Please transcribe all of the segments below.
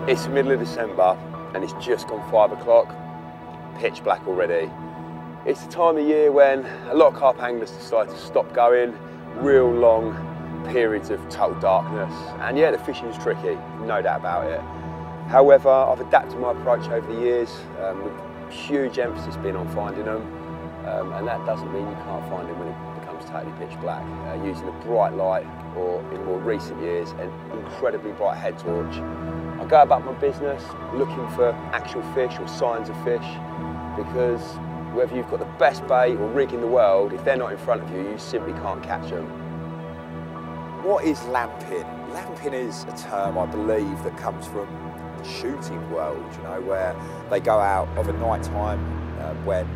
It's the middle of December and it's just gone 5 o'clock, pitch black already. It's the time of year when a lot of carp anglers decide to stop going, real long periods of total darkness. And yeah, the fishing is tricky, no doubt about it. However, I've adapted my approach over the years, with huge emphasis being on finding them. And that doesn't mean you can't find them when it becomes totally pitch black. Using a bright light, or in more recent years, an incredibly bright head torch. I go about my business looking for actual fish or signs of fish, because whether you've got the best bait or rig in the world, if they're not in front of you, you simply can't catch them. What is lamping? Lamping is a term, I believe, that comes from the shooting world, you know, where they go out of a night time when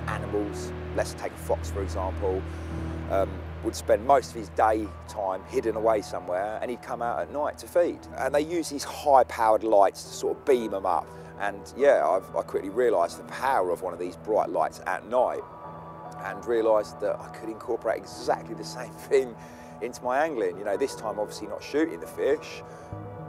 animals, let's take a fox for example, would spend most of his daytime hidden away somewhere, and he'd come out at night to feed. And they use these high-powered lights to sort of beam them up. And yeah, I quickly realised the power of one of these bright lights at night, and realised that I could incorporate exactly the same thing into my angling. You know, this time obviously not shooting the fish,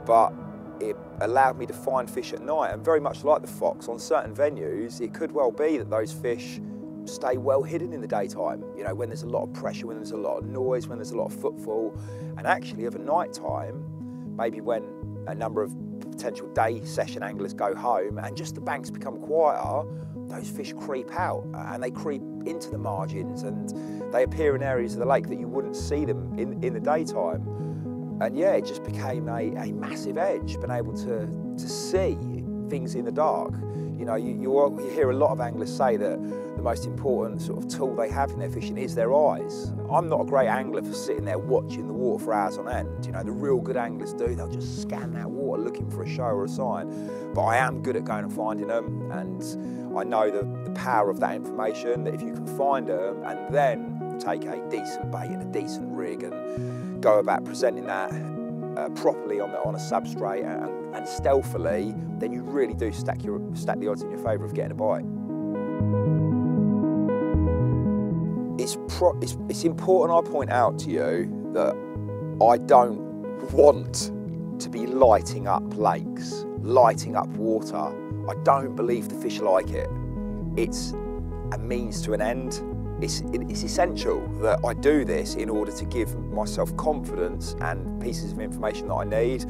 but it allowed me to find fish at night. And very much like the fox, on certain venues, it could well be that those fish stay well hidden in the daytime, you know, when there's a lot of pressure, when there's a lot of noise, when there's a lot of footfall. And actually of a night time, maybe when a number of potential day session anglers go home and just the banks become quieter, those fish creep out and they creep into the margins and they appear in areas of the lake that you wouldn't see them in the daytime. And yeah, it just became a massive edge, being able to see things in the dark. You know, you hear a lot of anglers say that the most important sort of tool they have in their fishing is their eyes. I'm not a great angler for sitting there watching the water for hours on end. You know, the real good anglers do. They'll just scan that water looking for a show or a sign. But I am good at going and finding them, and I know the power of that information, that if you can find them and then take a decent bait and a decent rig and go about presenting that properly on a substrate and stealthily, then you really do stack the odds in your favour of getting a bite. It's important I point out to you that I don't want to be lighting up lakes, lighting up water. I don't believe the fish like it. It's a means to an end. It's essential that I do this in order to give myself confidence and pieces of information that I need.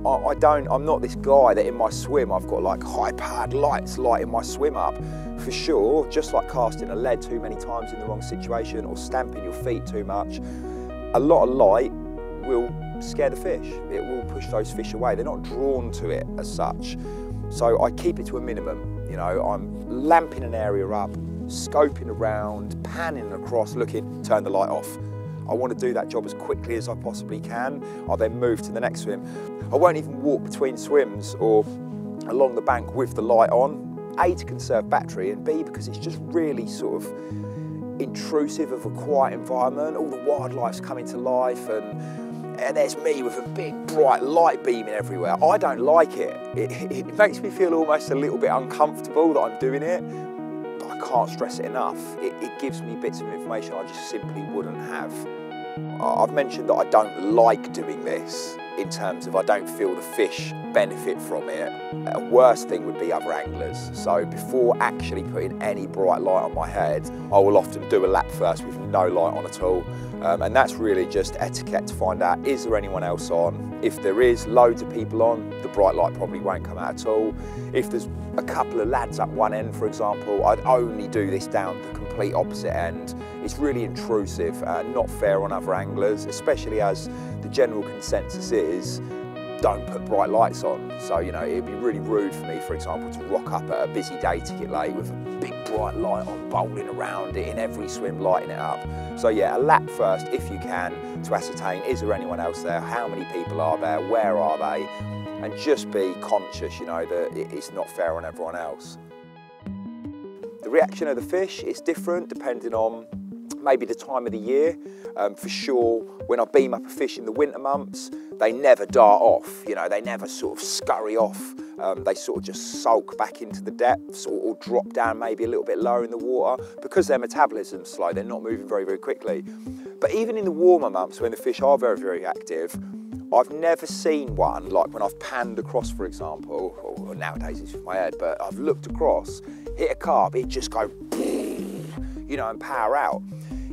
I'm not this guy that in my swim I've got like high-powered lights lighting my swim up. For sure, just like casting a lead too many times in the wrong situation or stamping your feet too much, a lot of light will scare the fish. It will push those fish away. They're not drawn to it as such. So I keep it to a minimum. You know, I'm lamping an area up, scoping around, panning across, looking, turn the light off. I want to do that job as quickly as I possibly can. I'll then move to the next swim. I won't even walk between swims or along the bank with the light on. A, to conserve battery, and B, because it's just really sort of intrusive of a quiet environment. All the wildlife's coming to life and there's me with a big bright light beaming everywhere. I don't like it. It makes me feel almost a little bit uncomfortable that I'm doing it, but I can't stress it enough. It gives me bits of information I just simply wouldn't have. I've mentioned that I don't like doing this in terms of I don't feel the fish benefit from it. A worse thing would be other anglers. So before actually putting any bright light on my head, I will often do a lap first with no light on at all. And that's really just etiquette to find out, is there anyone else on? If there is loads of people on, the bright light probably won't come out at all. If there's a couple of lads at one end, for example, I'd only do this down the complete opposite end. It's really intrusive, not fair on other anglers, especially as the general consensus is, don't put bright lights on. So, you know, it'd be really rude for me, for example, to rock up at a busy day ticket lake with a big bright light on, bowling around it in every swim, lighting it up. So yeah, a lap first, if you can, to ascertain, is there anyone else there? How many people are there? Where are they? And just be conscious, you know, that it's not fair on everyone else. The reaction of the fish is different depending on maybe the time of the year. For sure, when I beam up a fish in the winter months, they never dart off, you know, they never sort of scurry off. They sort of just sulk back into the depths or drop down maybe a little bit lower in the water because their metabolism's slow, they're not moving very, very quickly. But even in the warmer months when the fish are very, very active, I've never seen one, like when I've panned across, for example, or nowadays it's with my head, but I've looked across, hit a carp, it just go, you know, and power out.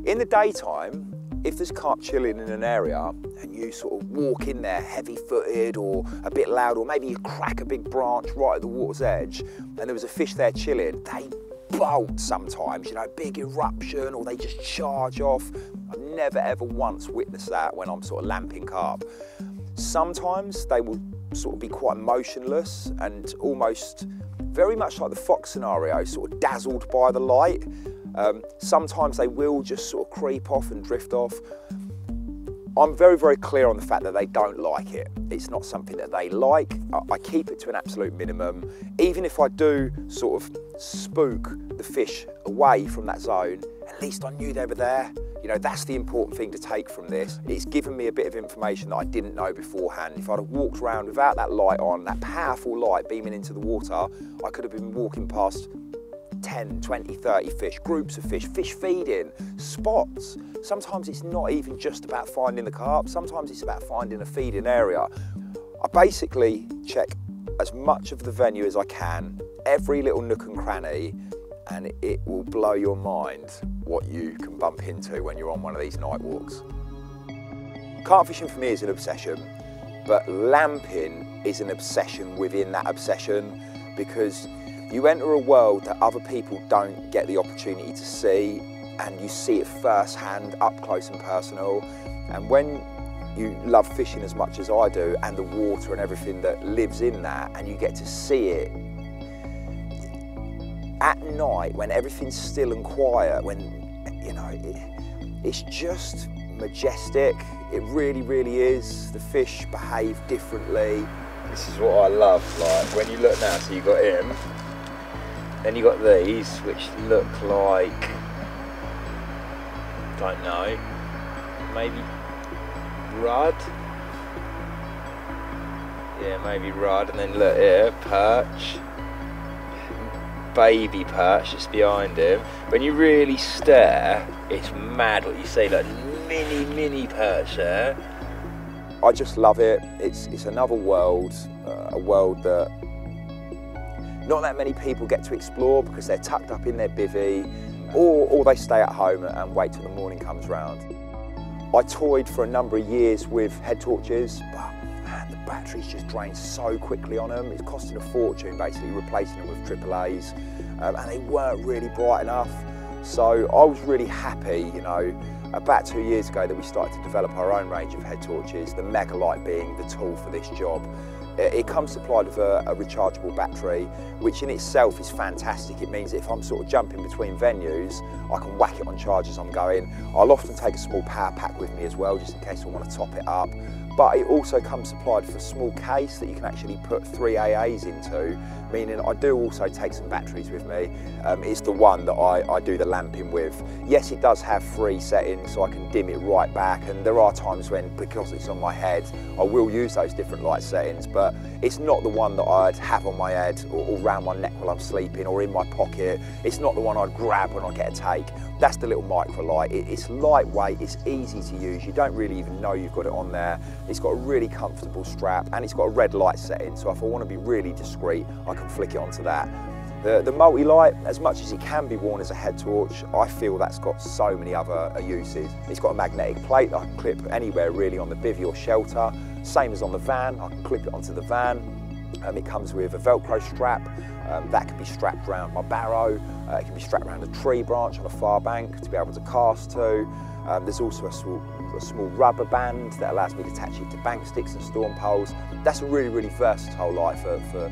In the daytime, if there's carp chilling in an area and you sort of walk in there heavy-footed or a bit loud, or maybe you crack a big branch right at the water's edge and there was a fish there chilling, they bolt sometimes, you know, big eruption, or they just charge off. I've never ever once witnessed that when I'm sort of lamping carp. Sometimes they will sort of be quite motionless and almost very much like the fox scenario, sort of dazzled by the light. Sometimes they will just sort of creep off and drift off. I'm very, very clear on the fact that they don't like it. It's not something that they like. I keep it to an absolute minimum. Even if I do sort of spook the fish away from that zone, at least I knew they were there. You know, that's the important thing to take from this. It's given me a bit of information that I didn't know beforehand. If I'd have walked around without that light on, that powerful light beaming into the water, I could have been walking past 10, 20, 30 fish, groups of fish feeding, spots. Sometimes it's not even just about finding the carp, sometimes it's about finding a feeding area. I basically check as much of the venue as I can, every little nook and cranny, and it will blow your mind what you can bump into when you're on one of these night walks. Carp fishing for me is an obsession, but lamping is an obsession within that obsession, because you enter a world that other people don't get the opportunity to see, and you see it firsthand, up close and personal. And when you love fishing as much as I do, and the water and everything that lives in that, and you get to see it at night when everything's still and quiet, when, you know, it's just majestic. It really, really is. The fish behave differently. This is what I love, like when you look now, so you got him, then you got these, which look like, don't know, maybe rudd? Yeah, maybe rudd, and then look here, perch, baby perch just behind him. When you really stare, it's mad what you see, like mini perch there. I just love it. It's another world, a world that not that many people get to explore because they're tucked up in their bivvy, or they stay at home and wait till the morning comes round. I toyed for a number of years with head torches, but man, the batteries just drain so quickly on them. It's costing a fortune basically replacing them with AAAs, and they weren't really bright enough. So I was really happy, you know, about 2 years ago that we started to develop our own range of head torches, the Megalite being the tool for this job. It comes supplied with a rechargeable battery, which in itself is fantastic. It means that if I'm sort of jumping between venues, I can whack it on charge as I'm going. I'll often take a small power pack with me as well, just in case I want to top it up. But it also comes supplied with a small case that you can actually put 3 AAs into, meaning I do also take some batteries with me. It's the one that I do the lamping with. Yes, it does have 3 settings, so I can dim it right back, and there are times when, because it's on my head, I will use those different light settings, but it's not the one that I'd have on my head or around my neck while I'm sleeping or in my pocket. It's not the one I'd grab when I get a take. That's the little micro light. It's lightweight, it's easy to use, you don't really even know you've got it on there. It's got a really comfortable strap, and it's got a red light setting, so if I want to be really discreet, I can flick it onto that. The multi-light, as much as it can be worn as a head torch, I feel that's got so many other uses. It's got a magnetic plate that I can clip anywhere really on the bivvy or shelter. Same as on the van, I can clip it onto the van. It comes with a Velcro strap that can be strapped around my barrow. It can be strapped around a tree branch on a far bank to be able to cast to. There's also a small rubber band that allows me to attach it to bank sticks and storm poles. That's a really, really versatile light for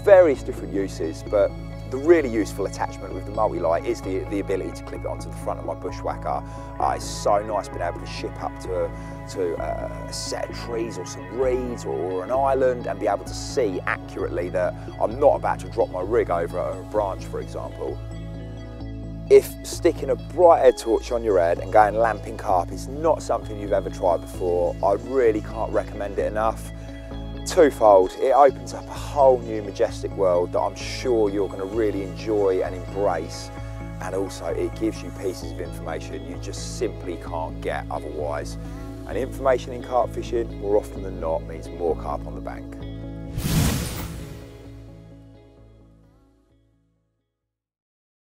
various different uses, but the really useful attachment with the multi-light is the ability to clip it onto the front of my bushwhacker. It's so nice being able to ship up to a set of trees or some reeds or an island and be able to see accurately that I'm not about to drop my rig over a branch, for example. If sticking a bright head torch on your head and going lamping carp is not something you've ever tried before, I really can't recommend it enough. Twofold, it opens up a whole new majestic world that I'm sure you're going to really enjoy and embrace, and also it gives you pieces of information you just simply can't get otherwise. And information in carp fishing, more often than not, means more carp on the bank.